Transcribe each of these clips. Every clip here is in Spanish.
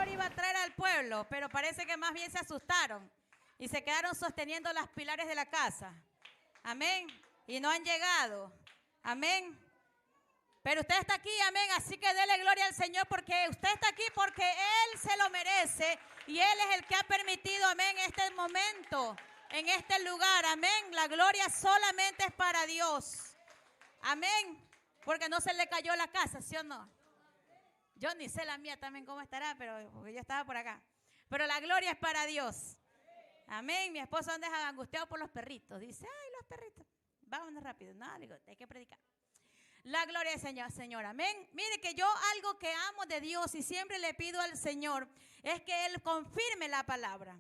gloria iba a traer al pueblo, pero parece que más bien se asustaron y se quedaron sosteniendo las pilares de la casa. Amén. Y no han llegado. Amén. Pero usted está aquí, amén. Así que dele gloria al Señor porque usted está aquí porque Él se lo merece y Él es el que ha permitido, amén, este momento, en este lugar. Amén. La gloria solamente es para Dios. Amén. Porque no se le cayó la casa, ¿sí o no? Yo ni sé la mía también cómo estará, pero porque yo estaba por acá. Pero la gloria es para Dios. Amén. Mi esposo anda angustiado por los perritos. Dice, ay, los perritos. Vámonos rápido. No, digo, hay que predicar. La gloria del Señor, Señor. Amén. Mire que yo algo que amo de Dios y siempre le pido al Señor es que Él confirme la palabra.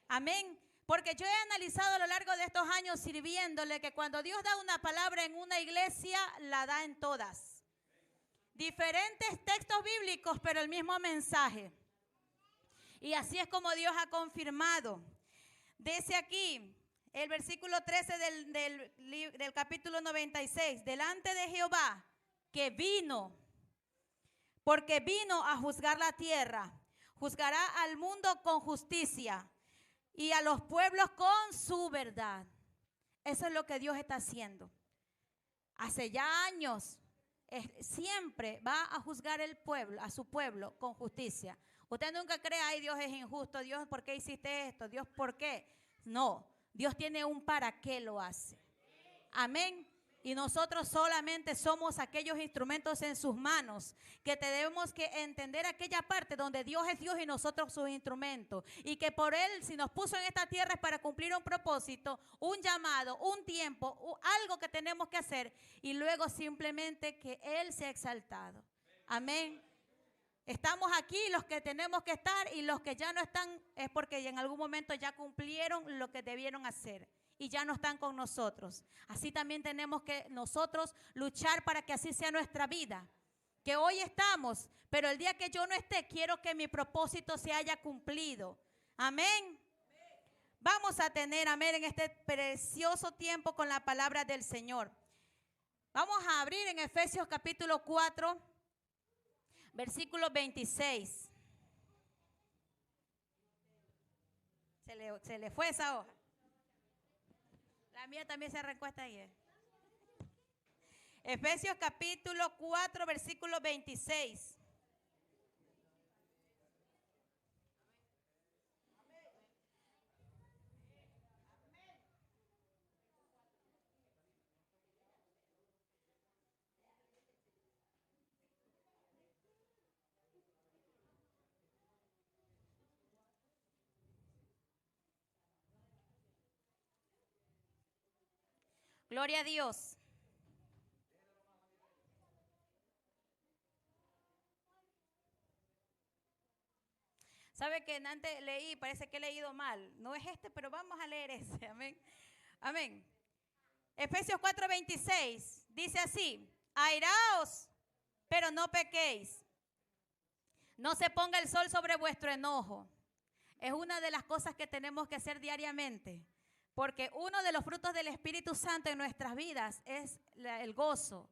Amén. Porque yo he analizado a lo largo de estos años sirviéndole que cuando Dios da una palabra en una iglesia, la da en todas. Diferentes textos bíblicos, pero el mismo mensaje. Y así es como Dios ha confirmado. Dice aquí, el versículo 13 del capítulo 96. Delante de Jehová, que vino, porque vino a juzgar la tierra. Juzgará al mundo con justicia y a los pueblos con su verdad. Eso es lo que Dios está haciendo. Hace ya años, siempre va a juzgar el pueblo, a su pueblo con justicia. Usted nunca cree, ay, Dios es injusto, Dios, ¿por qué hiciste esto? Dios, ¿por qué? No, Dios tiene un para qué lo hace. Amén. Y nosotros solamente somos aquellos instrumentos en sus manos que tenemos que entender aquella parte donde Dios es Dios y nosotros sus instrumentos. Y que por Él, si nos puso en esta tierra es para cumplir un propósito, un llamado, un tiempo, algo que tenemos que hacer. Y luego simplemente que Él sea exaltado. Amén. Estamos aquí los que tenemos que estar y los que ya no están es porque en algún momento ya cumplieron lo que debieron hacer. Y ya no están con nosotros. Así también tenemos que nosotros luchar para que así sea nuestra vida. Que hoy estamos, pero el día que yo no esté, quiero que mi propósito se haya cumplido. Amén. Vamos a tener, amén, en este precioso tiempo con la palabra del Señor. Vamos a abrir en Efesios capítulo 4, versículo 26. Se le fue esa hoja. La mía también se recuesta ahí. Efesios capítulo 4, versículo 26. Gloria a Dios. ¿Sabe que antes leí, parece que he leído mal? No es este, pero vamos a leer ese. Amén. Amén. Efesios 4:26 dice así: airaos, pero no pequéis. No se ponga el sol sobre vuestro enojo. Es una de las cosas que tenemos que hacer diariamente. Porque uno de los frutos del Espíritu Santo en nuestras vidas es el gozo.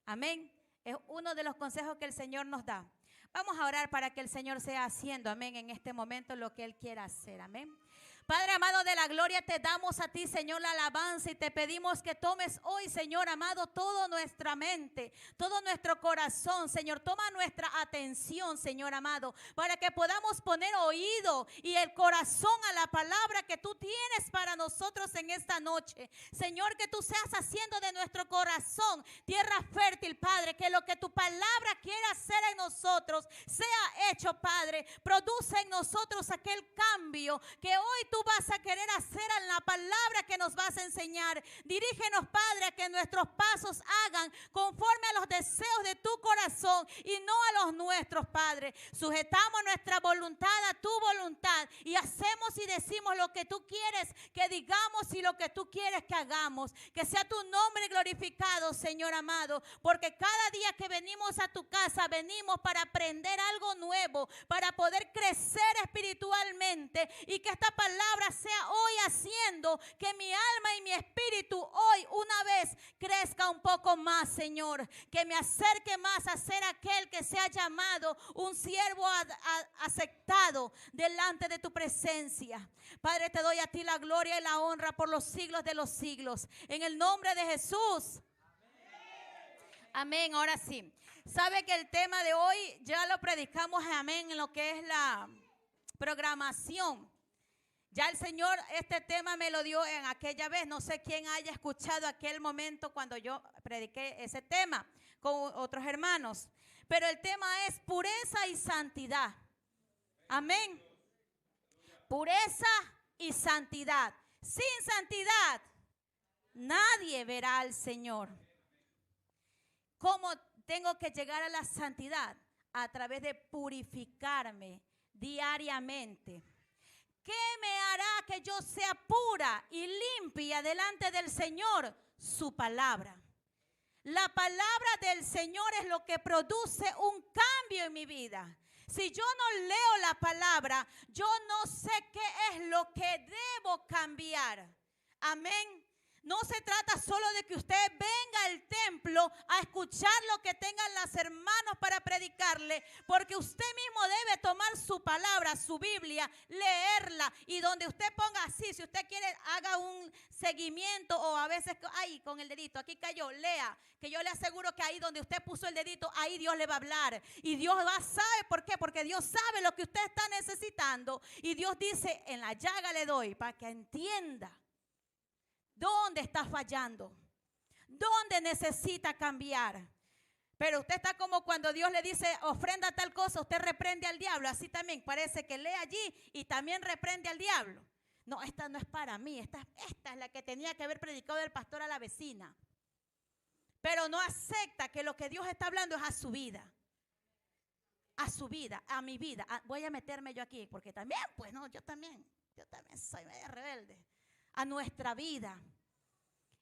Amén. Es uno de los consejos que el Señor nos da. Vamos a orar para que el Señor sea haciendo, amén, en este momento lo que Él quiera hacer. Amén. Padre amado de la gloria, te damos a ti, Señor, la alabanza y te pedimos que tomes hoy, Señor amado, toda nuestra mente, todo nuestro corazón, Señor. Toma nuestra atención, Señor amado, para que podamos poner oído y el corazón a la palabra que tú tienes para nosotros en esta noche. Señor, que tú seas haciendo de nuestro corazón tierra fértil, Padre, que lo que tu palabra quiera hacer en nosotros sea hecho, Padre. Produce en nosotros aquel cambio que hoy tú vas a querer hacer en la palabra que nos vas a enseñar. Dirígenos, Padre, a que nuestros pasos hagan conforme a los deseos de tu corazón y no a los nuestros, Padre. Sujetamos nuestra voluntad a tu voluntad y hacemos y decimos lo que tú quieres que digamos y lo que tú quieres que hagamos. Que sea tu nombre glorificado, Señor amado, porque cada día que venimos a tu casa venimos para aprender algo nuevo, para poder crecer espiritualmente y que esta palabra sea hoy haciendo que mi alma y mi espíritu hoy una vez crezca un poco más, Señor. Que me acerque más a ser aquel que sea llamado un siervo aceptable humillado delante de tu presencia. Padre, te doy a ti la gloria y la honra por los siglos de los siglos. En el nombre de Jesús. Amén. Ahora sí. Sabe que el tema de hoy ya lo predicamos, amén, en lo que es la programación. Ya el Señor este tema me lo dio en aquella vez. No sé quién haya escuchado aquel momento cuando yo prediqué ese tema con otros hermanos. Pero el tema es pureza y santidad. Amén. Pureza y santidad. Sin santidad nadie verá al Señor. ¿Cómo tengo que llegar a la santidad? A través de purificarme diariamente. ¿Qué me hará que yo sea pura y limpia delante del Señor? Su palabra. La palabra del Señor es lo que produce un cambio en mi vida. Si yo no leo la palabra, yo no sé qué es lo que debo cambiar. Amén. No se trata solo de que usted venga al templo a escuchar lo que tengan los hermanos para predicarle, porque usted mismo debe tomar su palabra, su Biblia, leerla, y donde usted ponga así, si usted quiere, haga un seguimiento, o a veces ahí con el dedito, aquí cayó, lea, que yo le aseguro que ahí donde usted puso el dedito, ahí Dios le va a hablar, y Dios sabe por qué, porque Dios sabe lo que usted está necesitando, y Dios dice, en la llaga le doy, para que entienda. ¿Dónde está fallando? ¿Dónde necesita cambiar? Pero usted está como cuando Dios le dice, ofrenda tal cosa, usted reprende al diablo. Así también parece que lee allí y también reprende al diablo. No, esta no es para mí, esta es la que tenía que haber predicado el pastor a la vecina. Pero no acepta que lo que Dios está hablando es a su vida. A su vida, a mi vida. Voy a meterme yo aquí, porque también, pues no, yo también soy media rebelde. A nuestra vida.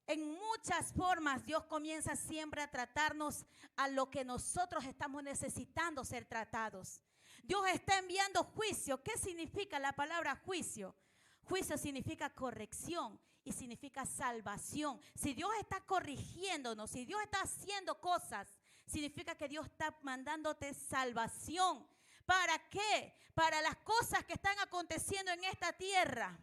En muchas formas Dios comienza siempre a tratarnos a lo que nosotros estamos necesitando ser tratados. Dios está enviando juicio. ¿Qué significa la palabra juicio? Juicio significa corrección y significa salvación. Si Dios está corrigiéndonos, si Dios está haciendo cosas, significa que Dios está mandándote salvación. ¿Para qué? Para las cosas que están aconteciendo en esta tierra.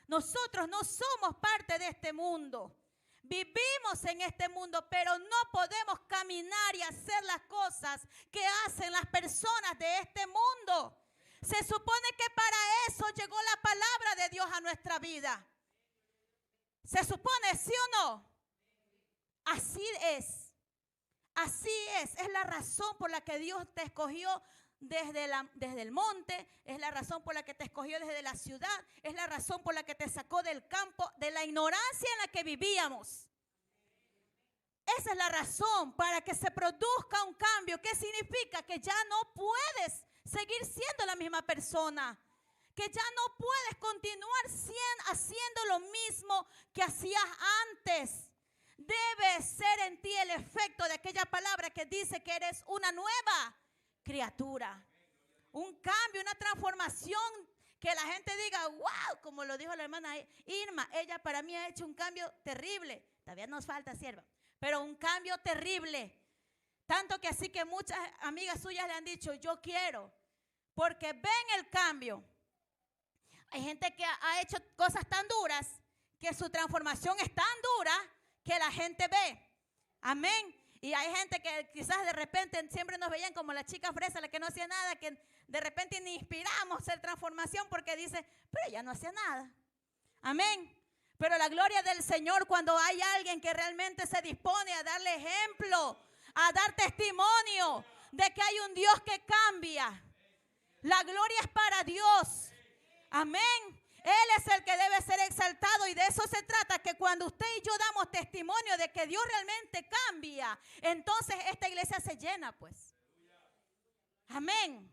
Nosotros no somos parte de este mundo. Vivimos en este mundo, pero no podemos caminar y hacer las cosas que hacen las personas de este mundo. Se supone que para eso llegó la palabra de Dios a nuestra vida. ¿Se supone, sí o no? Así es. Así es. Es la razón por la que Dios te escogió desde el monte, es la razón por la que te escogió desde la ciudad, es la razón por la que te sacó del campo, de la ignorancia en la que vivíamos. Esa es la razón para que se produzca un cambio. ¿Qué significa? Que ya no puedes seguir siendo la misma persona, que ya no puedes continuar haciendo lo mismo que hacías antes. Debe ser en ti el efecto de aquella palabra que dice que eres una nueva criatura, un cambio, una transformación, que la gente diga, wow, como lo dijo la hermana Irma, ella para mí ha hecho un cambio terrible. Todavía nos falta, sierva, pero un cambio terrible, tanto que así que muchas amigas suyas le han dicho, yo quiero, porque ven el cambio. Hay gente que ha hecho cosas tan duras, que su transformación es tan dura, que la gente ve, amén. Y hay gente que quizás de repente siempre nos veían como la chica fresa, la que no hacía nada, que de repente ni inspiramos a hacer transformación porque dice, pero ella no hacía nada. Amén. Pero la gloria del Señor cuando hay alguien que realmente se dispone a darle ejemplo, a dar testimonio de que hay un Dios que cambia. La gloria es para Dios. Amén. Él es el que debe ser exaltado y de eso se trata, que cuando usted y yo damos testimonio de que Dios realmente cambia, entonces esta iglesia se llena, pues. Amén.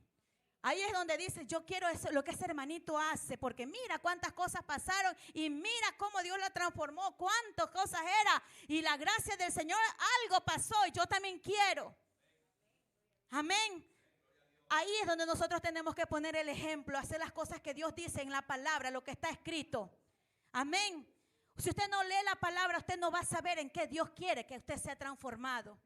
Ahí es donde dice, yo quiero eso, lo que ese hermanito hace, porque mira cuántas cosas pasaron y mira cómo Dios la transformó, cuántas cosas era y la gracia del Señor, algo pasó y yo también quiero. Amén. Ahí es donde nosotros tenemos que poner el ejemplo, hacer las cosas que Dios dice en la palabra, lo que está escrito. Amén. Si usted no lee la palabra, usted no va a saber en qué Dios quiere que usted sea transformado.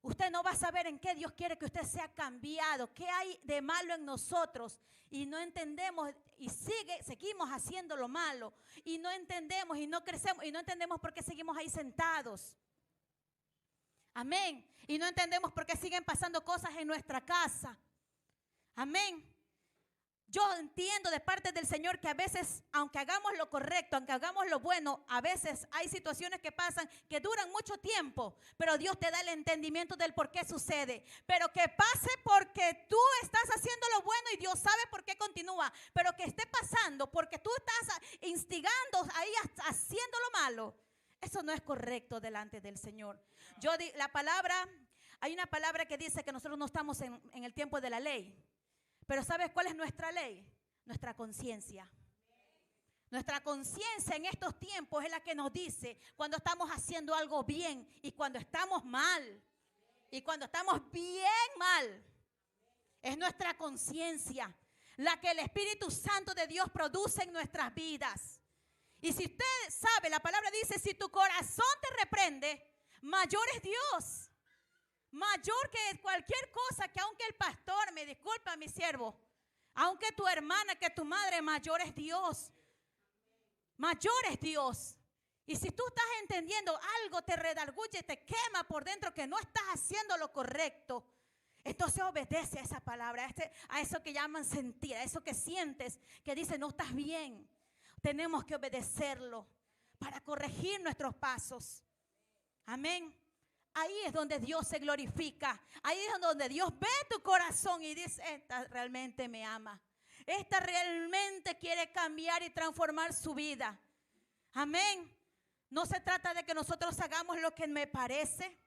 usted no va a saber en qué Dios quiere que usted sea cambiado, qué hay de malo en nosotros y no entendemos y seguimos haciendo lo malo y no entendemos y no crecemos y no entendemos por qué seguimos ahí sentados. Amén. Y no entendemos por qué siguen pasando cosas en nuestra casa. Amén. Yo entiendo de parte del Señor que a veces, aunque hagamos lo correcto, aunque hagamos lo bueno, a veces hay situaciones que pasan que duran mucho tiempo, pero Dios te da el entendimiento del por qué sucede. Pero que pase porque tú estás haciendo lo bueno y Dios sabe por qué continúa. Pero que esté pasando porque tú estás instigando ahí haciendo lo malo. Eso no es correcto delante del Señor. Hay una palabra que dice que nosotros no estamos en el tiempo de la ley. Pero ¿sabes cuál es nuestra ley? Nuestra conciencia. Nuestra conciencia en estos tiempos es la que nos dice cuando estamos haciendo algo bien y cuando estamos mal. Y cuando estamos bien mal. Es nuestra conciencia la que el Espíritu Santo de Dios produce en nuestras vidas. Y si usted sabe, la palabra dice, si tu corazón te reprende, mayor es Dios. Mayor que cualquier cosa, que aunque el pastor, me disculpa mi siervo, aunque tu hermana, que tu madre, mayor es Dios. Mayor es Dios. Y si tú estás entendiendo algo, te redarguye, te quema por dentro que no estás haciendo lo correcto, entonces obedece a esa palabra, a eso que llaman sentir, a eso que sientes, que dice no estás bien. Tenemos que obedecerlo para corregir nuestros pasos. Amén. Ahí es donde Dios se glorifica. Ahí es donde Dios ve tu corazón y dice, esta realmente me ama. Esta realmente quiere cambiar y transformar su vida. Amén. No se trata de que nosotros hagamos lo que me parece.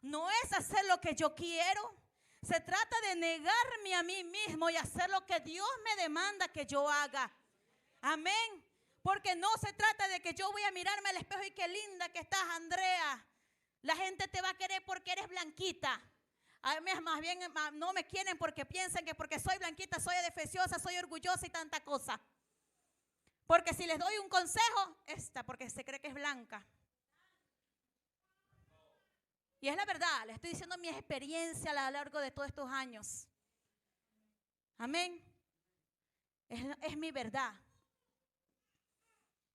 No es hacer lo que yo quiero. Se trata de negarme a mí mismo y hacer lo que Dios me demanda que yo haga. Amén. Porque no se trata de que yo voy a mirarme al espejo y qué linda que estás, Andrea. La gente te va a querer porque eres blanquita. A mí más bien no me quieren porque piensan que porque soy blanquita, soy defensiosa, soy orgullosa y tanta cosa. Porque si les doy un consejo, porque se cree que es blanca. Y es la verdad, les estoy diciendo mi experiencia a lo largo de todos estos años. Amén. Es mi verdad.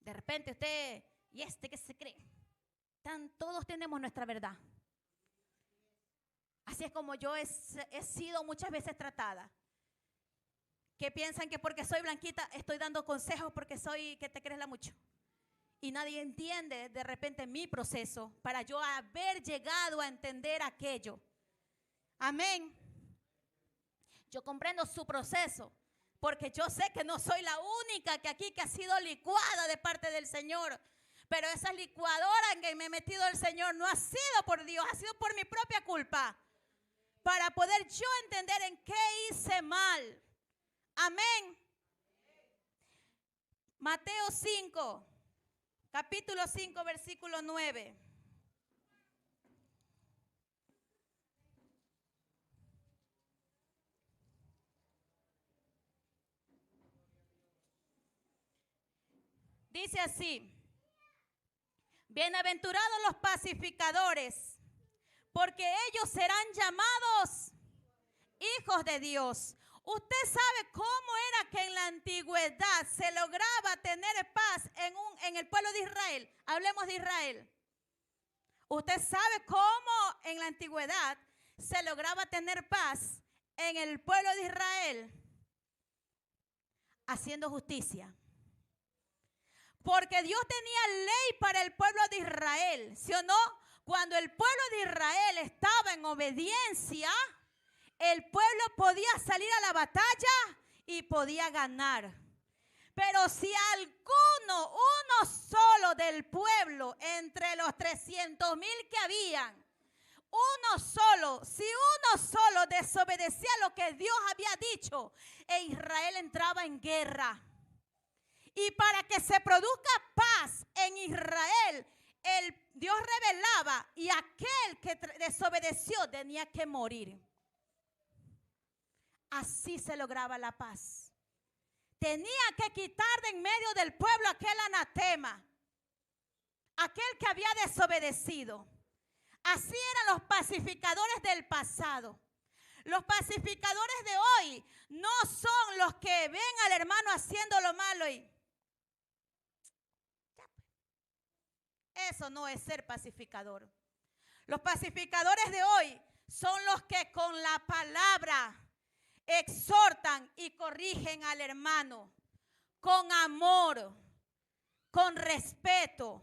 De repente usted, ¿y qué se cree? Todos tenemos nuestra verdad. Así es como yo he sido muchas veces tratada. Que piensan que porque soy blanquita estoy dando consejos porque que te crees la mucho. Y nadie entiende de repente mi proceso para yo haber llegado a entender aquello. Amén. Yo comprendo su proceso porque yo sé que no soy la única que ha sido licuada de parte del Señor. Pero esa licuadora en que me he metido el Señor no ha sido por Dios, ha sido por mi propia culpa. Para poder yo entender en qué hice mal. Amén. Mateo 5, capítulo 5, versículo 9. Dice así. Bienaventurados los pacificadores, porque ellos serán llamados hijos de Dios. Usted sabe cómo era que en la antigüedad se lograba tener paz en el pueblo de Israel. Hablemos de Israel. Usted sabe cómo en la antigüedad se lograba tener paz en el pueblo de Israel. Haciendo justicia. Porque Dios tenía ley para el pueblo de Israel, ¿sí o no? Cuando el pueblo de Israel estaba en obediencia, el pueblo podía salir a la batalla y podía ganar. Pero si uno solo del pueblo, entre los 300,000 que habían, si uno solo desobedecía lo que Dios había dicho, Israel entraba en guerra. Y para que se produzca paz en Israel, Dios revelaba y aquel que desobedeció tenía que morir. Así se lograba la paz. Tenía que quitar de en medio del pueblo aquel anatema, aquel que había desobedecido, Así eran los pacificadores del pasado. Los pacificadores de hoy no son los que ven al hermano haciendo lo malo y eso no es ser pacificador. Los pacificadores de hoy son los que con la palabra exhortan y corrigen al hermano con amor, con respeto.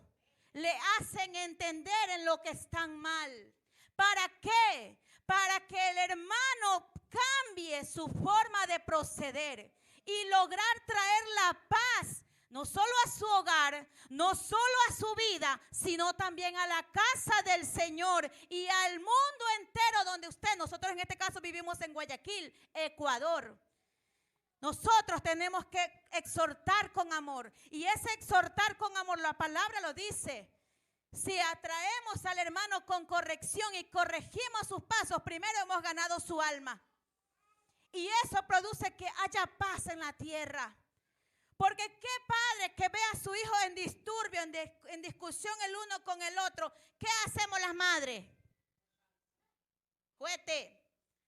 Le hacen entender en lo que están mal. ¿Para qué? Para que el hermano cambie su forma de proceder y lograr traer la paz, no solo a su hogar, no solo a su vida, sino también a la casa del Señor y al mundo entero donde nosotros en este caso vivimos en Guayaquil, Ecuador. Nosotros tenemos que exhortar con amor. Y ese exhortar con amor, la palabra lo dice. Si atraemos al hermano con corrección y corregimos sus pasos, primero hemos ganado su alma. Y eso produce que haya paz en la tierra. Porque qué padre que vea a su hijo en disturbio, en discusión el uno con el otro. ¿Qué hacemos las madres? Juete,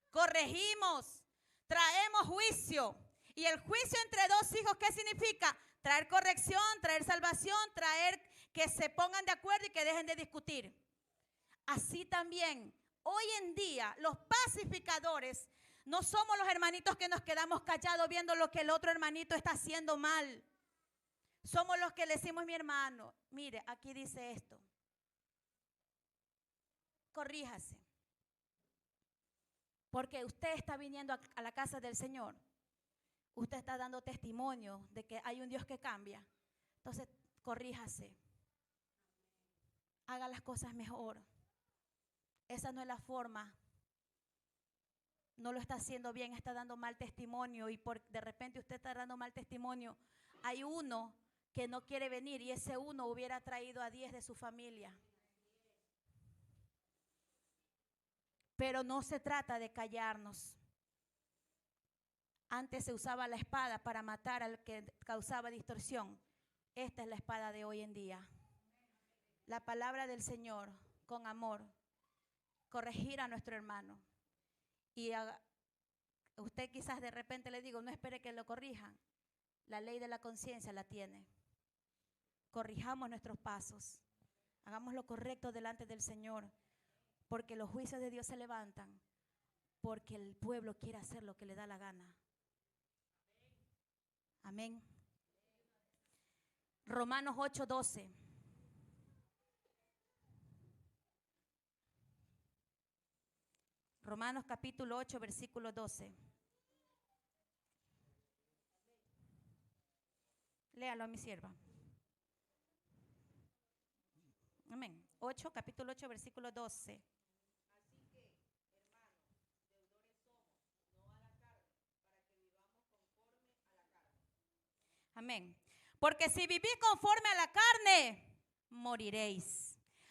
corregimos, traemos juicio. Y el juicio entre dos hijos, ¿qué significa? Traer corrección, traer salvación, traer que se pongan de acuerdo y que dejen de discutir. Así también, hoy en día, los pacificadores no somos los hermanitos que nos quedamos callados viendo lo que el otro hermanito está haciendo mal. Somos los que le decimos, mi hermano, mire, aquí dice esto. Corríjase. Porque usted está viniendo a la casa del Señor. Usted está dando testimonio de que hay un Dios que cambia. Entonces, corríjase. Haga las cosas mejor. Esa no es la forma. No lo está haciendo bien, está dando mal testimonio y de repente usted está dando mal testimonio. Hay uno que no quiere venir y ese uno hubiera traído a 10 de su familia. Pero no se trata de callarnos. Antes se usaba la espada para matar al que causaba distorsión. Esta es la espada de hoy en día. La palabra del Señor con amor. Corregir a nuestro hermano. Y usted quizás de repente le digo, no espere que lo corrijan. La ley de la conciencia la tiene. Corrijamos nuestros pasos. Hagamos lo correcto delante del Señor. Porque los juicios de Dios se levantan. Porque el pueblo quiere hacer lo que le da la gana. Amén. Romanos 8:12. Romanos capítulo 8, versículo 12. Léalo a mi sierva. Amén. 8, capítulo 8, versículo 12. Así que, hermanos, deudores somos, no a la carne, para que vivamos conforme a la carne. Amén. Porque si vivís conforme a la carne, moriréis.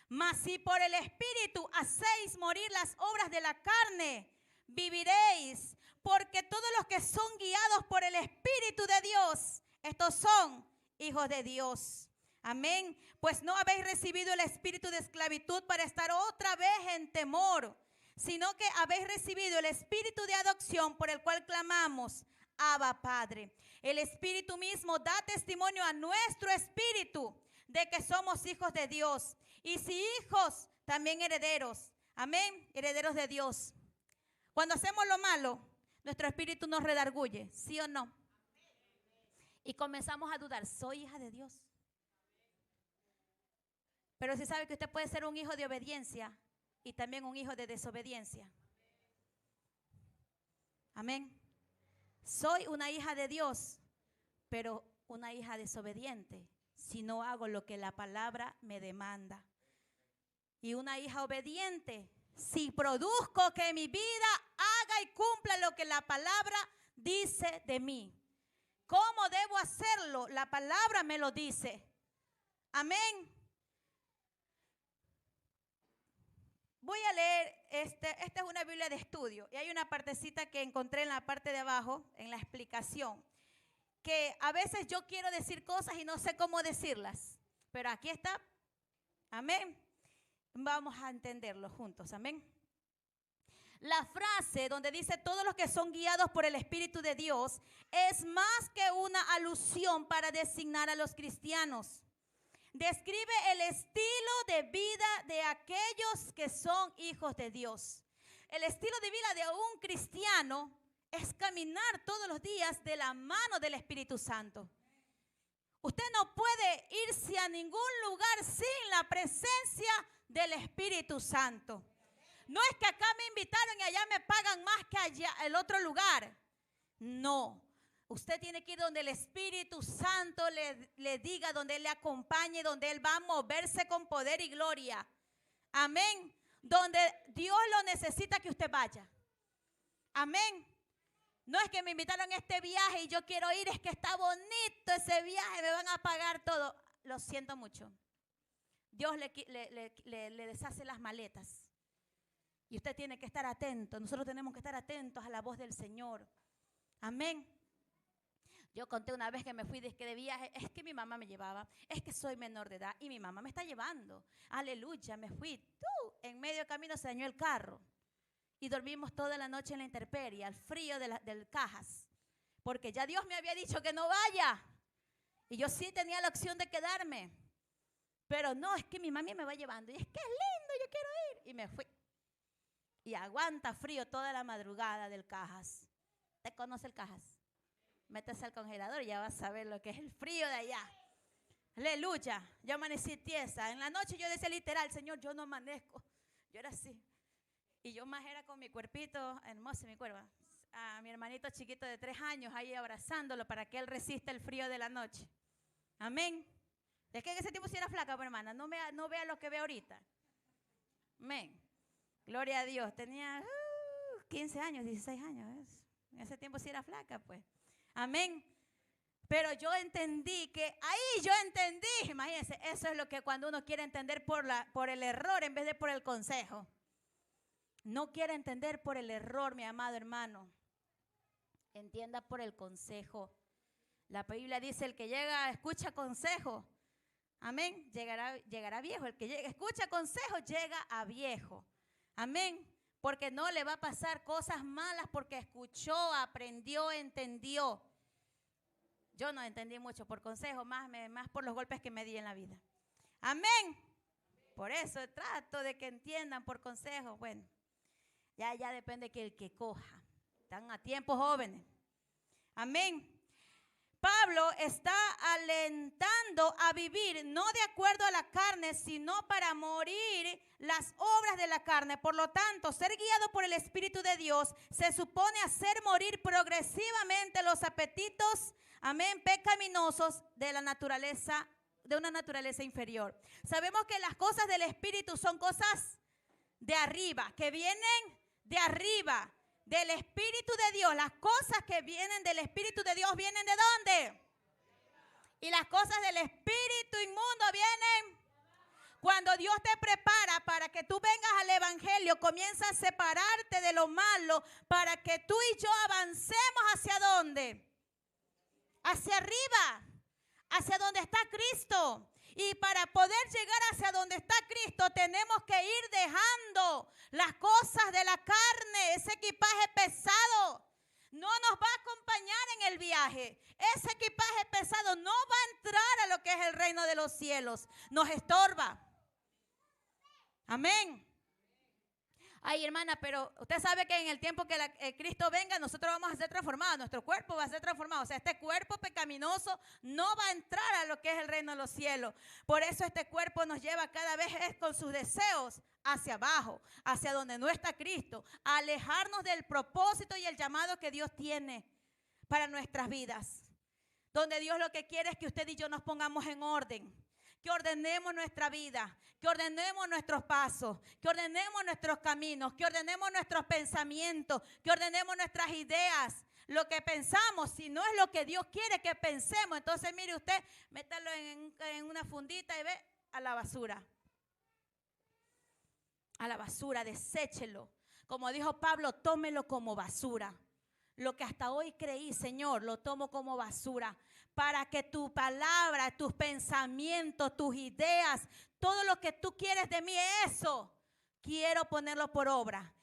Mas si por el Espíritu hacéis morir las obras de la carne, viviréis. Porque todos los que son guiados por el Espíritu de Dios, estos son hijos de Dios. Amén. Pues no habéis recibido el espíritu de esclavitud para estar otra vez en temor, sino que habéis recibido el espíritu de adopción por el cual clamamos, Abba Padre. El Espíritu mismo da testimonio a nuestro espíritu de que somos hijos de Dios. Y si hijos, también herederos. Amén, herederos de Dios. Cuando hacemos lo malo, nuestro espíritu nos redarguye, ¿sí o no? Y comenzamos a dudar, ¿soy hija de Dios? Pero si sabe que usted puede ser un hijo de obediencia y también un hijo de desobediencia. Amén. Soy una hija de Dios, pero una hija desobediente si no hago lo que la palabra me demanda. Y una hija obediente si produzco que mi vida haga y cumpla lo que la palabra dice de mí. ¿Cómo debo hacerlo? La palabra me lo dice. Amén. Voy a leer, esta es una Biblia de estudio y hay una partecita que encontré en la parte de abajo, en la explicación, que a veces yo quiero decir cosas y no sé cómo decirlas, pero aquí está, amén. Vamos a entenderlo juntos, amén. La frase donde dice todos los que son guiados por el Espíritu de Dios es más que una alusión para designar a los cristianos. Describe el estilo de vida de aquellos que son hijos de Dios. El estilo de vida de un cristiano es caminar todos los días de la mano del Espíritu Santo. Usted no puede irse a ningún lugar sin la presencia del Espíritu Santo. No es que acá me invitaron y allá me pagan más que allá, el otro lugar. No. Usted tiene que ir donde el Espíritu Santo le diga, donde Él le acompañe, donde Él va a moverse con poder y gloria. Amén. Donde Dios lo necesita que usted vaya. Amén. No es que me invitaron a este viaje y yo quiero ir, es que está bonito ese viaje, me van a pagar todo. Lo siento mucho. Dios le deshace las maletas. Y usted tiene que estar atento. Nosotros tenemos que estar atentos a la voz del Señor. Amén. Yo conté una vez que me fui de viaje, es que mi mamá me llevaba, es que soy menor de edad y mi mamá me está llevando. Aleluya, me fui. En medio camino se dañó el carro y dormimos toda la noche en la intemperie, al frío del Cajas, porque ya Dios me había dicho que no vaya. Y yo sí tenía la opción de quedarme, pero no, es que mi mami me va llevando y es que es lindo, yo quiero ir. Y me fui. Y aguanta frío toda la madrugada del Cajas. ¿Usted conoce el Cajas? Métese al congelador y ya vas a ver lo que es el frío de allá. Aleluya. Yo amanecí tiesa. En la noche yo decía literal, Señor, yo no amanezco. Yo era así. Y yo más era con mi cuerpito hermoso, mi cuerpo. A mi hermanito chiquito de 3 años ahí abrazándolo para que él resista el frío de la noche. Amén. Es que en ese tiempo sí era flaca, pero hermana. No vea lo que ve ahorita. Amén. Gloria a Dios. Tenía 15 años, 16 años. En ese tiempo sí era flaca, pues. Amén. Pero yo entendí imagínense, eso es lo que cuando uno quiere entender por el error en vez de por el consejo. No quiere entender por el error, mi amado hermano. Entienda por el consejo. La Biblia dice, el que llega, escucha consejo. Amén. Llegará viejo. El que escucha consejo, llega a viejo. Amén. Porque no le va a pasar cosas malas porque escuchó, aprendió, entendió. Yo no entendí mucho por consejo, más por los golpes que me di en la vida. Amén. Por eso trato de que entiendan por consejo. Bueno, ya depende que el que coja. Están a tiempo, jóvenes. Amén. Pablo está alentando a vivir no de acuerdo a la carne, sino para morir las obras de la carne. Por lo tanto, ser guiado por el Espíritu de Dios se supone hacer morir progresivamente los apetitos, amén, pecaminosos de la naturaleza, de una naturaleza inferior. Sabemos que las cosas del Espíritu son cosas de arriba, que vienen de arriba. Del Espíritu de Dios. Las cosas que vienen del Espíritu de Dios vienen ¿de dónde? Y las cosas del espíritu inmundo vienen cuando Dios te prepara para que tú vengas al evangelio, comienza a separarte de lo malo para que tú y yo avancemos ¿hacia dónde? Hacia arriba, hacia donde está Cristo. Y para poder llegar hacia donde está Cristo tenemos que ir dejando las cosas de la carne, ese equipaje pesado. No nos va a acompañar en el viaje. Ese equipaje pesado no va a entrar a lo que es el reino de los cielos. Nos estorba. Amén. Ay, hermana, pero usted sabe que en el tiempo que Cristo venga, nosotros vamos a ser transformados. Nuestro cuerpo va a ser transformado. O sea, este cuerpo pecaminoso no va a entrar a lo que es el reino de los cielos. Por eso este cuerpo nos lleva cada vez con sus deseos hacia abajo, hacia donde no está Cristo. A alejarnos del propósito y el llamado que Dios tiene para nuestras vidas. Donde Dios lo que quiere es que usted y yo nos pongamos en orden. Que ordenemos nuestra vida, que ordenemos nuestros pasos, que ordenemos nuestros caminos, que ordenemos nuestros pensamientos, que ordenemos nuestras ideas. Lo que pensamos, si no es lo que Dios quiere que pensemos, entonces mire usted, métalo en una fundita y ve a la basura. A la basura, deséchelo. Como dijo Pablo, tómelo como basura. Lo que hasta hoy creí, Señor, lo tomo como basura. Para que tu palabra, tus pensamientos, tus ideas, todo lo que tú quieres de mí, eso quiero ponerlo por obra.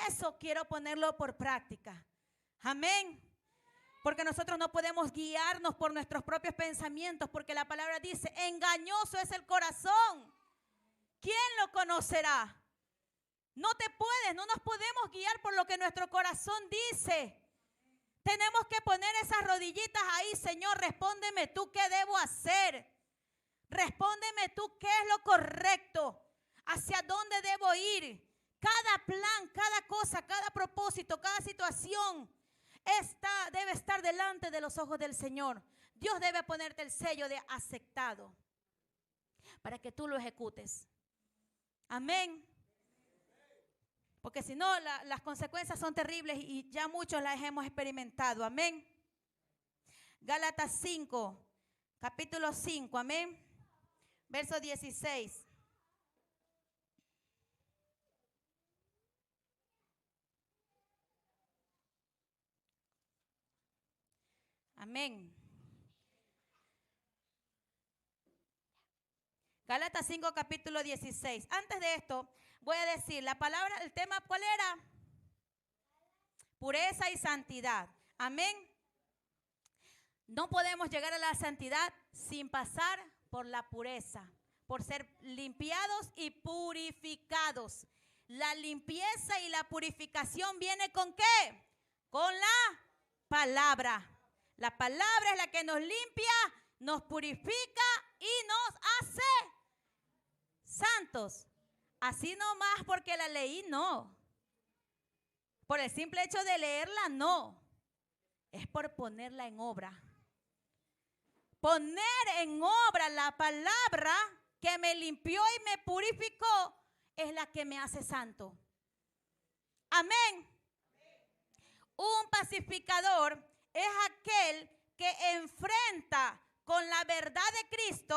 Eso quiero ponerlo por práctica. Amén. Porque nosotros no podemos guiarnos por nuestros propios pensamientos, porque la palabra dice, engañoso es el corazón. ¿Quién lo conocerá? No nos podemos guiar por lo que nuestro corazón dice. Tenemos que poner esas rodillitas ahí, Señor, respóndeme tú qué debo hacer. Respóndeme tú qué es lo correcto, hacia dónde debo ir. Cada plan, cada cosa, cada propósito, cada situación debe estar delante de los ojos del Señor. Dios debe ponerte el sello de aceptado para que tú lo ejecutes. Amén. Porque si no, las consecuencias son terribles y ya muchos las hemos experimentado. Amén. Gálatas 5, capítulo 5, amén. Verso 16. Amén. Gálatas 5, capítulo 16. Antes de esto, voy a decir, la palabra, el tema, ¿cuál era? Pureza y santidad. Amén. No podemos llegar a la santidad sin pasar por la pureza, por ser limpiados y purificados. La limpieza y la purificación viene ¿con qué? Con la palabra. La palabra es la que nos limpia, nos purifica y nos hace santos. Así nomás porque la leí, no. Por el simple hecho de leerla, no. Es por ponerla en obra. Poner en obra la palabra que me limpió y me purificó es la que me hace santo. Amén. Un pacificador es aquel que enfrenta con la verdad de Cristo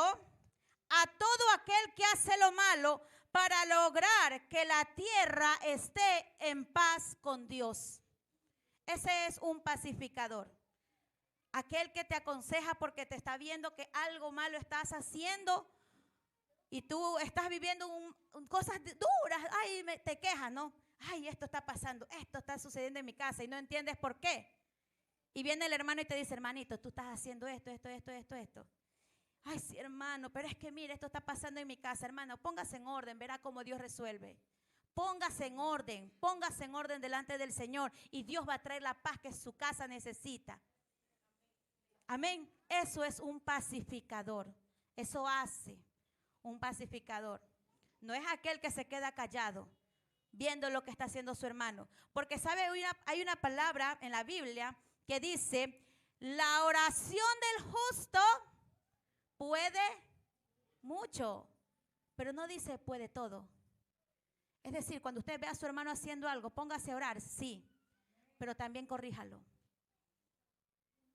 a todo aquel que hace lo malo para lograr que la tierra esté en paz con Dios. Ese es un pacificador. Aquel que te aconseja porque te está viendo que algo malo estás haciendo y tú estás viviendo cosas duras. Ay, te quejas, ¿no? Ay, esto está pasando, esto está sucediendo en mi casa y no entiendes por qué. Y viene el hermano y te dice, hermanito, tú estás haciendo esto. Ay, sí, hermano, pero es que mire, esto está pasando en mi casa, hermano. Póngase en orden, verá cómo Dios resuelve. Póngase en orden delante del Señor y Dios va a traer la paz que su casa necesita. Amén. Eso es un pacificador. Eso hace un pacificador. No es aquel que se queda callado viendo lo que está haciendo su hermano. Porque sabe, hay una palabra en la Biblia que dice, la oración del justo puede mucho, pero no dice puede todo. Es decir, cuando usted ve a su hermano haciendo algo, póngase a orar, sí, pero también corríjalo.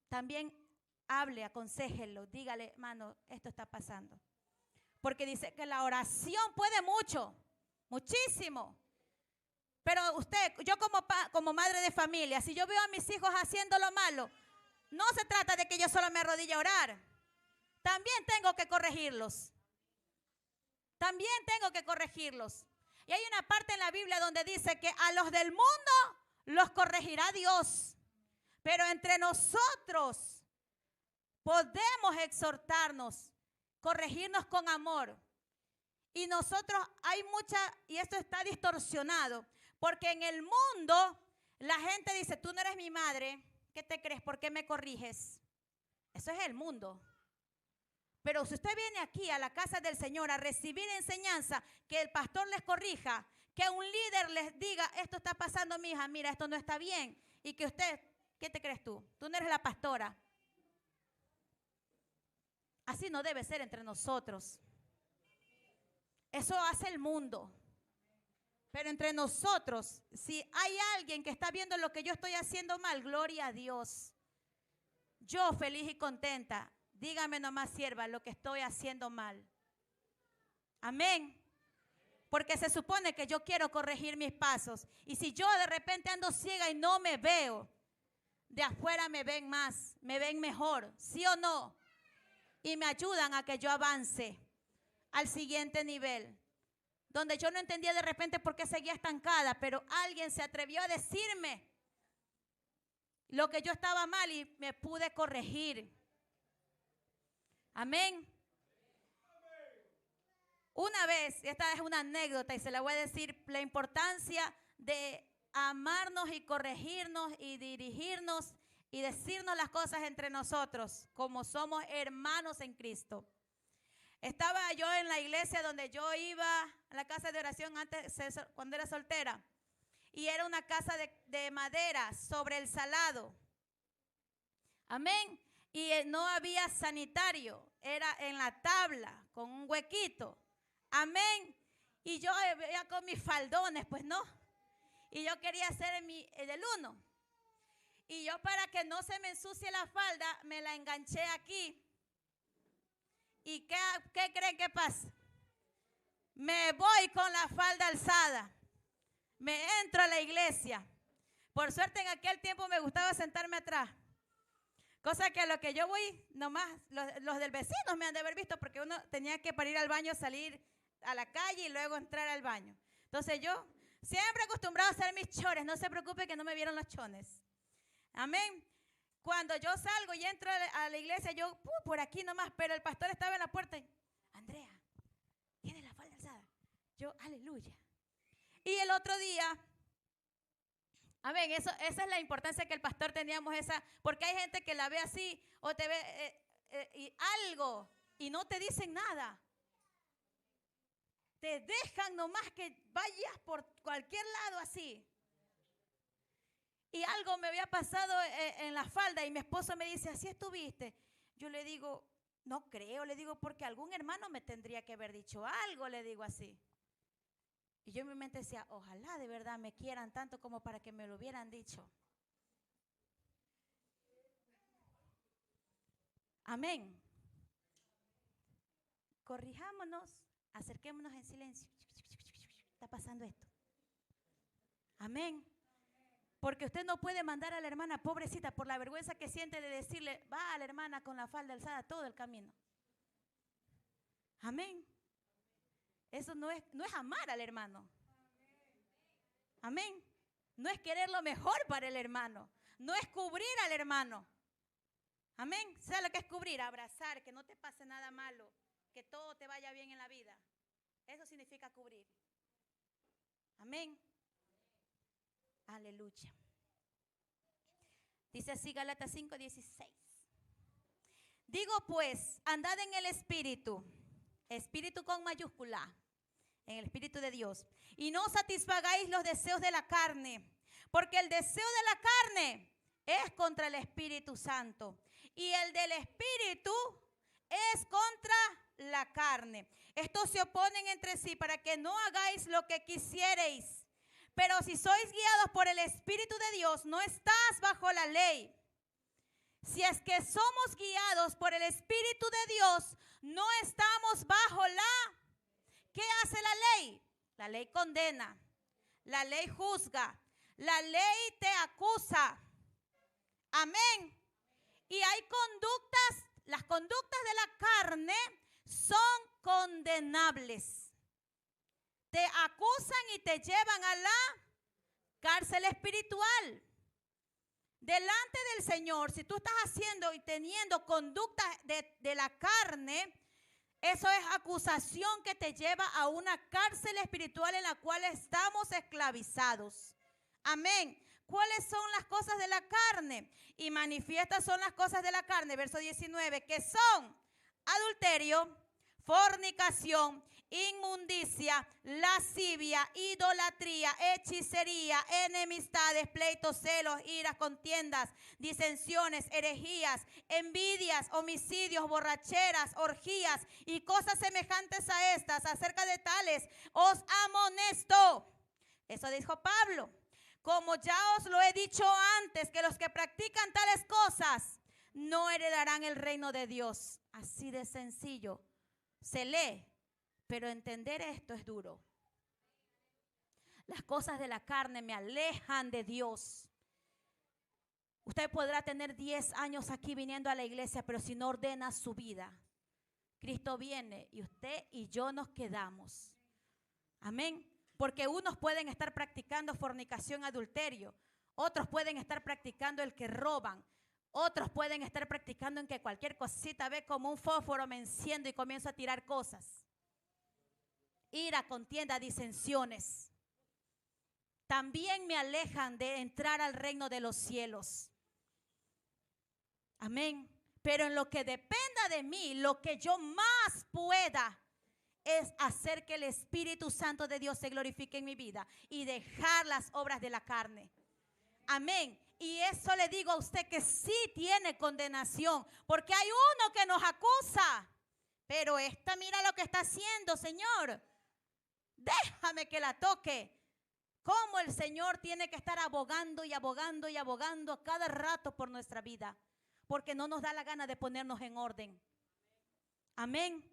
También hable, aconséjelo, dígale, hermano, esto está pasando. Porque dice que la oración puede mucho, muchísimo. Pero usted, yo como madre de familia, si yo veo a mis hijos haciendo lo malo, no se trata de que yo solo me arrodille a orar. También tengo que corregirlos. Y hay una parte en la Biblia donde dice que a los del mundo los corregirá Dios. Pero entre nosotros podemos exhortarnos, corregirnos con amor. Y nosotros y esto está distorsionado, porque en el mundo la gente dice, tú no eres mi madre, ¿qué te crees? ¿Por qué me corriges? Eso es el mundo. Pero si usted viene aquí a la casa del Señor a recibir enseñanza, que el pastor les corrija, que un líder les diga, esto está pasando, mi hija, mira, esto no está bien. Y que usted, ¿qué te crees tú? Tú no eres la pastora. Así no debe ser entre nosotros. Eso hace el mundo. Pero entre nosotros, si hay alguien que está viendo lo que yo estoy haciendo mal, gloria a Dios. Yo feliz y contenta. Dígame nomás, sierva, lo que estoy haciendo mal. Amén. Porque se supone que yo quiero corregir mis pasos. Y si yo de repente ando ciega y no me veo, de afuera me ven más, me ven mejor, ¿sí o no? Y me ayudan a que yo avance al siguiente nivel. Donde yo no entendía de repente por qué seguía estancada, pero alguien se atrevió a decirme lo que yo estaba mal y me pude corregir. Amén. Una vez, esta es una anécdota y se la voy a decir, la importancia de amarnos y corregirnos y dirigirnos y decirnos las cosas entre nosotros, como somos hermanos en Cristo. Estaba yo en la iglesia donde yo iba, a la casa de oración antes, cuando era soltera, y era una casa de madera sobre el salado. Amén. Y no había sanitario, era en la tabla, con un huequito. Amén. Y yo veía con mis faldones, pues no. Y yo quería hacer el del 1. Y yo, para que no se me ensucie la falda, me la enganché aquí. ¿Y qué creen que pasa? Me voy con la falda alzada. Me entro a la iglesia. Por suerte en aquel tiempo me gustaba sentarme atrás. Cosa que a lo que yo voy, nomás los del vecino me han de haber visto, porque uno tenía que para ir al baño salir a la calle y luego entrar al baño. Entonces yo siempre acostumbrado a hacer mis chores. No se preocupe que no me vieron los chones. Amén. Cuando yo salgo y entro a la iglesia, yo por aquí nomás, pero el pastor estaba en la puerta y, Andrea, ¿tienes la falda alzada? Yo, aleluya. Y el otro día, amén, esa es la importancia que el pastor teníamos porque hay gente que la ve así o te ve y algo y no te dicen nada. Te dejan nomás que vayas por cualquier lado así. Y algo me había pasado en la falda y mi esposo me dice, ¿así estuviste? Yo le digo, no creo, le digo, porque algún hermano me tendría que haber dicho algo, le digo así. Y yo en mi mente decía, ojalá de verdad me quieran tanto como para que me lo hubieran dicho. Amén. Corrijámonos, acerquémonos en silencio. Está pasando esto. Amén. Porque usted no puede mandar a la hermana pobrecita por la vergüenza que siente de decirle, va a la hermana con la falda alzada todo el camino. Amén. Eso no es amar al hermano. Amén. No es querer lo mejor para el hermano. No es cubrir al hermano. Amén. ¿Sabe lo que es cubrir? Abrazar, que no te pase nada malo, que todo te vaya bien en la vida. Eso significa cubrir. Amén. Aleluya. Dice así Gálatas 5:16. Digo pues, andad en el espíritu, espíritu con mayúscula, en el espíritu de Dios, y no satisfagáis los deseos de la carne, porque el deseo de la carne es contra el Espíritu Santo, y el del espíritu es contra la carne. Estos se oponen entre sí para que no hagáis lo que quisiereis. Pero si sois guiados por el Espíritu de Dios, no estás bajo la ley. Si es que somos guiados por el Espíritu de Dios, no estamos bajo la... ¿Qué hace la ley? La ley condena, la ley juzga, la ley te acusa. Amén. Y hay conductas, las conductas de la carne son condenables. Te acusan y te llevan a la cárcel espiritual. Delante del Señor, si tú estás haciendo y teniendo conductas de la carne, eso es acusación que te lleva a una cárcel espiritual en la cual estamos esclavizados. Amén. ¿Cuáles son las cosas de la carne? Y manifiestas son las cosas de la carne, verso 19, que son adulterio, fornicación, inmundicia, lascivia, idolatría, hechicería, enemistades, pleitos, celos, iras, contiendas, disensiones, herejías, envidias, homicidios, borracheras, orgías y cosas semejantes a estas. Acerca de tales os amonesto. Eso dijo Pablo. Como ya os lo he dicho antes, que los que practican tales cosas no heredarán el reino de Dios. Así de sencillo. Se lee, pero entender esto es duro. Las cosas de la carne me alejan de Dios. Usted podrá tener 10 años aquí viniendo a la iglesia, pero si no ordena su vida, Cristo viene y usted y yo nos quedamos. Amén. Porque unos pueden estar practicando fornicación, adulterio. Otros pueden estar practicando el que roban. Otros pueden estar practicando en que cualquier cosita ve como un fósforo me enciendo y comienzo a tirar cosas. Ira, contienda, disensiones. También me alejan de entrar al reino de los cielos. Amén. Pero en lo que dependa de mí, lo que yo más pueda es hacer que el Espíritu Santo de Dios se glorifique en mi vida y dejar las obras de la carne. Amén. Y eso le digo a usted que sí tiene condenación, porque hay uno que nos acusa. Pero esta mira lo que está haciendo, Señor. Déjame que la toque. Cómo el Señor tiene que estar abogando y abogando y abogando a cada rato por nuestra vida, porque no nos da la gana de ponernos en orden. Amén.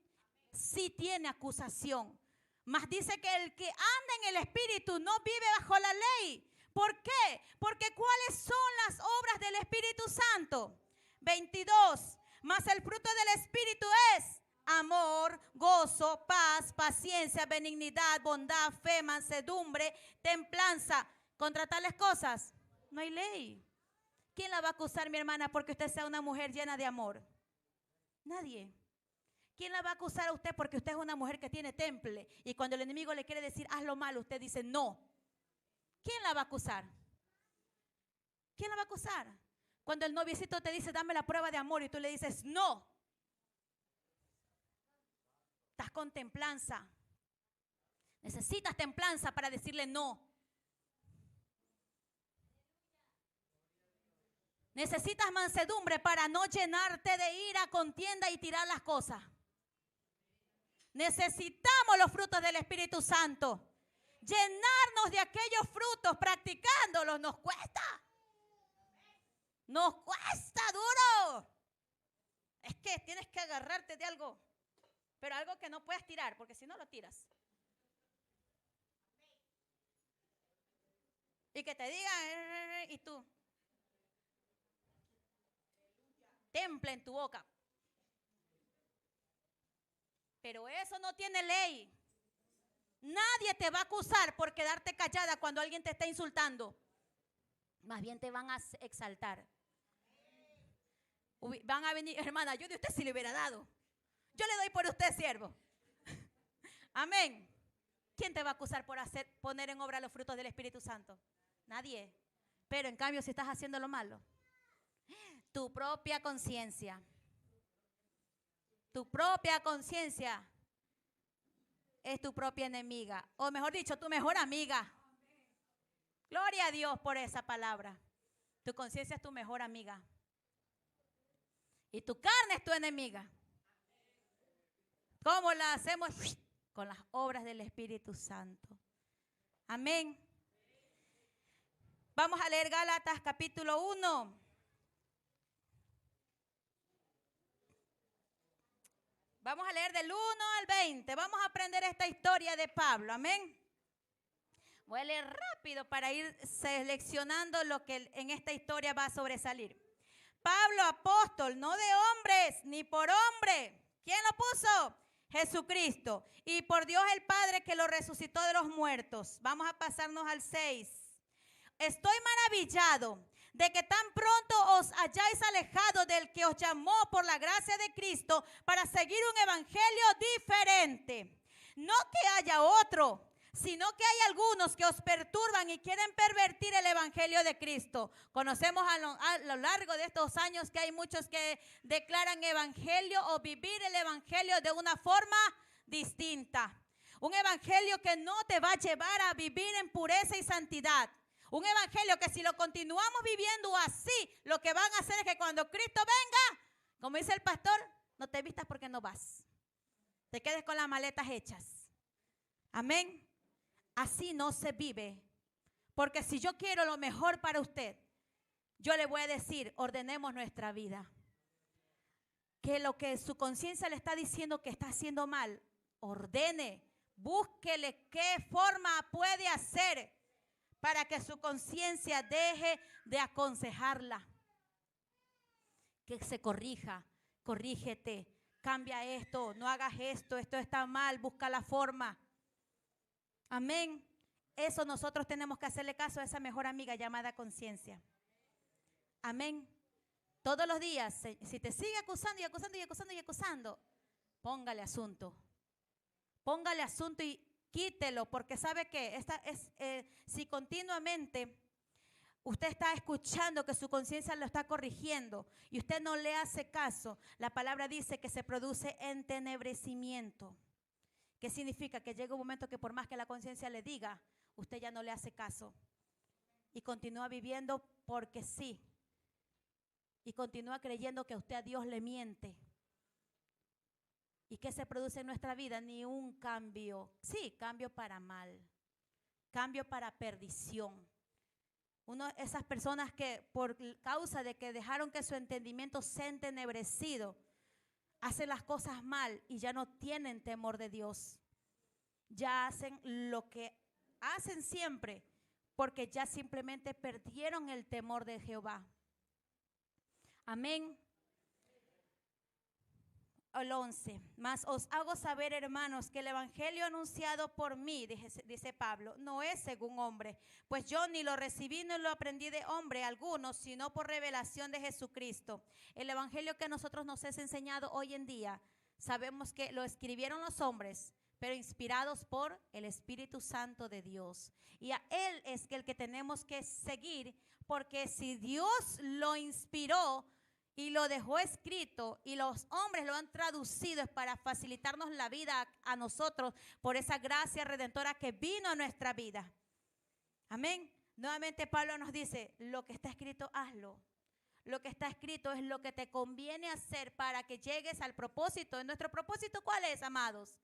Sí tiene acusación, mas dice que el que anda en el Espíritu no vive bajo la ley. ¿Por qué? Porque ¿cuáles son las obras del Espíritu Santo? 22. Mas el fruto del Espíritu es amor, gozo, paz, paciencia, benignidad, bondad, fe, mansedumbre, templanza. Contra tales cosas no hay ley. ¿Quién la va a acusar, mi hermana, porque usted sea una mujer llena de amor? Nadie. ¿Quién la va a acusar a usted porque usted es una mujer que tiene temple y cuando el enemigo le quiere decir haz lo malo, usted dice no? ¿Quién la va a acusar? ¿Quién la va a acusar? Cuando el noviecito te dice dame la prueba de amor y tú le dices no. Estás con templanza. Necesitas templanza para decirle no. Necesitas mansedumbre para no llenarte de ira, contienda y tirar las cosas. Necesitamos los frutos del Espíritu Santo. Llenarnos de aquellos frutos, practicándolos, nos cuesta. Nos cuesta duro. Es que tienes que agarrarte de algo, pero algo que no puedes tirar, porque si no lo tiras. Y que te diga, y tú, temple en tu boca. Pero eso no tiene ley. Nadie te va a acusar por quedarte callada cuando alguien te está insultando. Más bien te van a exaltar. Van a venir, hermana, yo de usted sí le hubiera dado. Yo le doy por usted, siervo. Amén. ¿Quién te va a acusar por poner en obra los frutos del Espíritu Santo? Nadie. Pero en cambio, si estás haciendo lo malo, tu propia conciencia. Tu propia conciencia es tu propia enemiga. O mejor dicho, tu mejor amiga. Gloria a Dios por esa palabra. Tu conciencia es tu mejor amiga. Y tu carne es tu enemiga. ¿Cómo la hacemos? Con las obras del Espíritu Santo. Amén. Vamos a leer Gálatas capítulo 1. Vamos a leer del 1 al 20. Vamos a aprender esta historia de Pablo. Amén. Voy a leer rápido para ir seleccionando lo que en esta historia va a sobresalir. Pablo, apóstol, no de hombres, ni por hombre. ¿Quién lo puso? Jesucristo. Y por Dios el Padre que lo resucitó de los muertos. Vamos a pasarnos al 6. Estoy maravillado de que tan pronto os hayáis alejado del que os llamó por la gracia de Cristo para seguir un evangelio diferente. No que haya otro, sino que hay algunos que os perturban y quieren pervertir el evangelio de Cristo. Conocemos a lo largo de estos años que hay muchos que declaran evangelio o vivir el evangelio de una forma distinta. Un evangelio que no te va a llevar a vivir en pureza y santidad. Un evangelio que si lo continuamos viviendo así, lo que van a hacer es que cuando Cristo venga, como dice el pastor, no te vistas porque no vas. Te quedes con las maletas hechas. Amén. Así no se vive. Porque si yo quiero lo mejor para usted, yo le voy a decir, ordenemos nuestra vida. Que lo que su conciencia le está diciendo que está haciendo mal, ordene, búsquele qué forma puede hacer para que su conciencia deje de aconsejarla. que se corrija. Corrígete, cambia esto, no hagas esto, esto está mal, busca la forma. Amén. Eso nosotros tenemos que hacerle caso a esa mejor amiga llamada conciencia. Amén. Todos los días, si te sigue acusando y acusando y acusando y acusando, póngale asunto. Póngale asunto y quítelo, porque sabe que si continuamente usted está escuchando que su conciencia lo está corrigiendo y usted no le hace caso, la palabra dice que se produce entenebrecimiento. ¿Qué significa? Que llega un momento que por más que la conciencia le diga, usted ya no le hace caso y continúa viviendo porque sí, y continúa creyendo que usted a Dios le miente. ¿Y qué se produce en nuestra vida? Ni un cambio. Sí, cambio para mal, cambio para perdición. Esas personas que por causa de que dejaron que su entendimiento sea entenebrecido, hacen las cosas mal y ya no tienen temor de Dios. Ya hacen lo que hacen siempre porque ya simplemente perdieron el temor de Jehová. Amén. El 11, mas os hago saber, hermanos, que el evangelio anunciado por mí, dice Pablo, no es según hombre, pues yo ni lo recibí ni lo aprendí de hombre alguno, sino por revelación de Jesucristo. El evangelio que a nosotros nos es enseñado hoy en día, sabemos que lo escribieron los hombres, pero inspirados por el Espíritu Santo de Dios. Y a Él es el que tenemos que seguir, porque si Dios lo inspiró y lo dejó escrito y los hombres lo han traducido, es para facilitarnos la vida a nosotros por esa gracia redentora que vino a nuestra vida. Amén. Nuevamente Pablo nos dice, lo que está escrito, hazlo. Lo que está escrito es lo que te conviene hacer para que llegues al propósito. ¿Nuestro propósito cuál es, amados?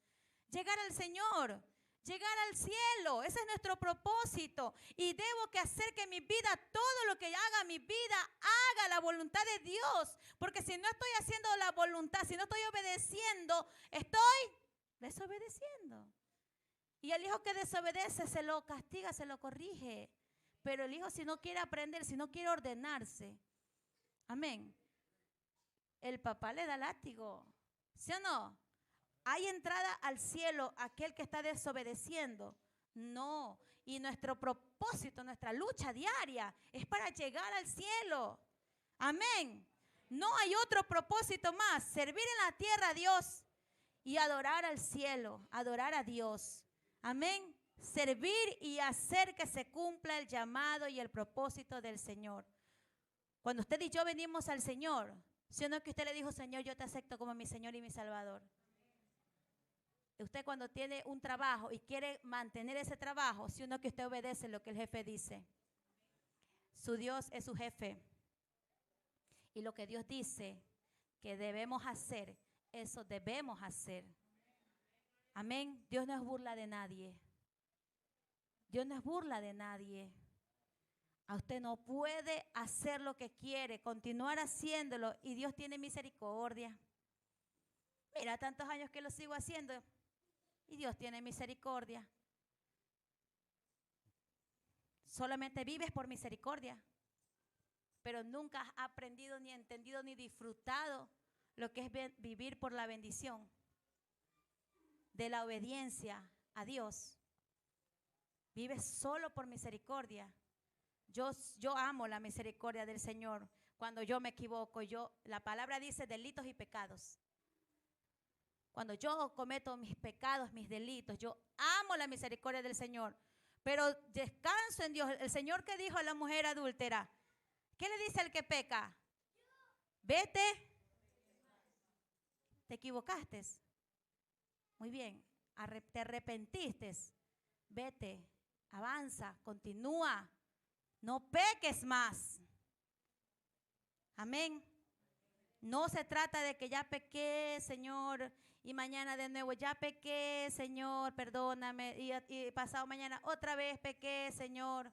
Llegar al Señor. Llegar al cielo, ese es nuestro propósito. Y debo que hacer que mi vida, todo lo que haga mi vida, haga la voluntad de Dios. Porque si no estoy haciendo la voluntad, si no estoy obedeciendo, estoy desobedeciendo. Y el hijo que desobedece se lo castiga, se lo corrige. Pero el hijo si no quiere aprender, si no quiere ordenarse, amén, el papá le da látigo, ¿sí o no? ¿Hay entrada al cielo aquel que está desobedeciendo? No. Y nuestro propósito, nuestra lucha diaria es para llegar al cielo. Amén. No hay otro propósito más. Servir en la tierra a Dios y adorar al cielo, adorar a Dios. Amén. Servir y hacer que se cumpla el llamado y el propósito del Señor. Cuando usted y yo venimos al Señor, ¿sí o no que usted le dijo, Señor, yo te acepto como mi Señor y mi Salvador? Usted cuando tiene un trabajo y quiere mantener ese trabajo, si uno que usted obedece lo que el jefe dice. Su Dios es su jefe. Y lo que Dios dice que debemos hacer, eso debemos hacer. Amén. Dios no es burla de nadie. Dios no es burla de nadie. A usted no puede hacer lo que quiere, continuar haciéndolo y Dios tiene misericordia. Mira, tantos años que lo sigo haciendo. Y Dios tiene misericordia. Solamente vives por misericordia, pero nunca has aprendido, ni entendido, ni disfrutado lo que es vivir por la bendición de la obediencia a Dios. Vives solo por misericordia. Yo amo la misericordia del Señor. Cuando yo me equivoco, la palabra dice delitos y pecados. Cuando yo cometo mis pecados, mis delitos, yo amo la misericordia del Señor, pero descanso en Dios. El Señor que dijo a la mujer adúltera, ¿qué le dice al que peca? Vete. ¿Te equivocaste? Muy bien. ¿Te arrepentiste? Vete, avanza, continúa. No peques más. Amén. No se trata de que ya pequé, Señor, y mañana de nuevo, ya pequé, Señor, perdóname, y pasado mañana otra vez pequé, Señor.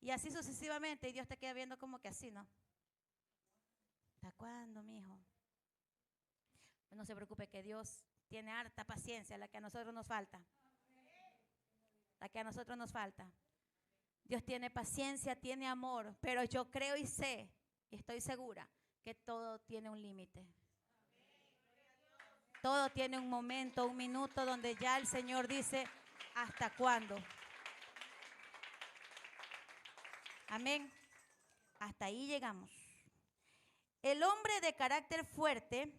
Y así sucesivamente, y Dios te queda viendo como que así, ¿no? ¿Hasta cuándo, mijo? No se preocupe, que Dios tiene harta paciencia, la que a nosotros nos falta. La que a nosotros nos falta. Dios tiene paciencia, tiene amor, pero yo creo y sé, y estoy segura, que que todo tiene un límite. Todo tiene un momento, un minuto donde ya el Señor dice, ¿hasta cuándo? Amén. Hasta ahí llegamos. El hombre de carácter fuerte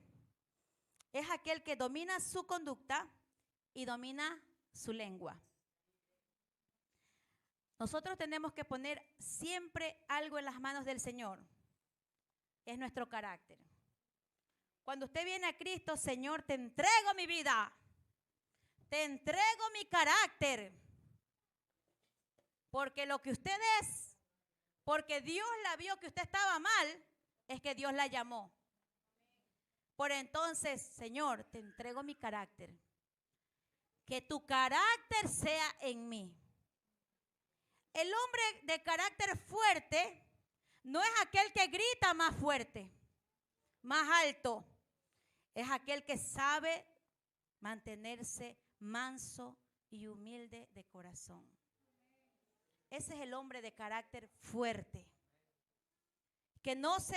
es aquel que domina su conducta y domina su lengua. Nosotros tenemos que poner siempre algo en las manos del Señor. Es nuestro carácter. Cuando usted viene a Cristo, Señor, te entrego mi vida. Te entrego mi carácter. Porque lo que usted es, porque Dios la vio que usted estaba mal, es que Dios la llamó. Por entonces, Señor, te entrego mi carácter. Que tu carácter sea en mí. El hombre de carácter fuerte no es aquel que grita más fuerte, más alto. Es aquel que sabe mantenerse manso y humilde de corazón. Ese es el hombre de carácter fuerte, que no se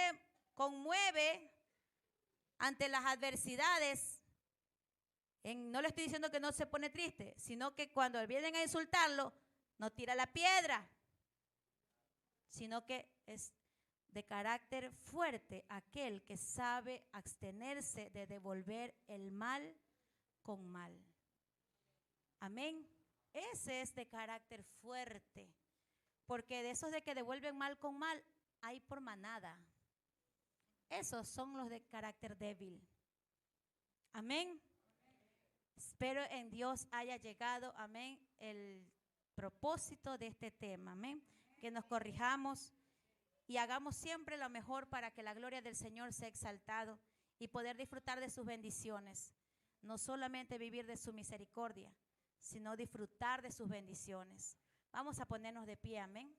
conmueve ante las adversidades. No le estoy diciendo que no se pone triste, sino que cuando vienen a insultarlo, no tira la piedra, sino que es de carácter fuerte aquel que sabe abstenerse de devolver el mal con mal. Amén. Ese es de carácter fuerte, porque de esos de que devuelven mal con mal, hay por manada. Esos son los de carácter débil. Amén. Espero en Dios haya llegado, amén, el propósito de este tema, amén. Que nos corrijamos y hagamos siempre lo mejor para que la gloria del Señor sea exaltado y poder disfrutar de sus bendiciones. No solamente vivir de su misericordia, sino disfrutar de sus bendiciones. Vamos a ponernos de pie, amén.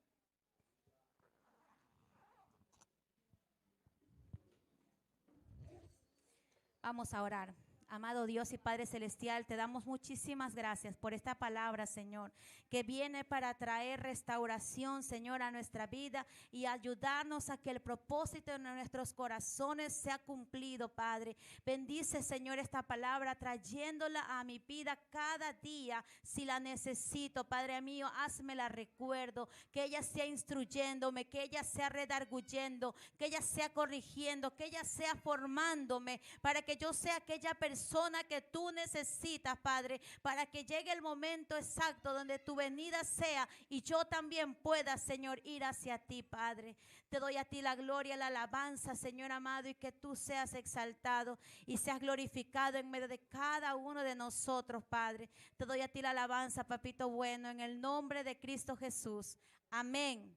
Vamos a orar. Amado Dios y Padre Celestial, te damos muchísimas gracias por esta palabra, Señor, que viene para traer restauración, Señor, a nuestra vida y ayudarnos a que el propósito de nuestros corazones sea cumplido, Padre. Bendice, Señor, esta palabra, trayéndola a mi vida cada día si la necesito, Padre mío, házmela recuerdo, que ella sea instruyéndome, que ella sea redarguyendo, que ella sea corrigiendo, que ella sea formándome, para que yo sea aquella persona que tú necesitas, Padre, para que llegue el momento exacto donde tu venida sea y yo también pueda, Señor, ir hacia ti, Padre. Te doy a ti la gloria, la alabanza, Señor amado, y que tú seas exaltado y seas glorificado en medio de cada uno de nosotros, Padre. Te doy a ti la alabanza, papito bueno, en el nombre de Cristo Jesús. Amén.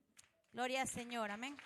Gloria al Señor, amén.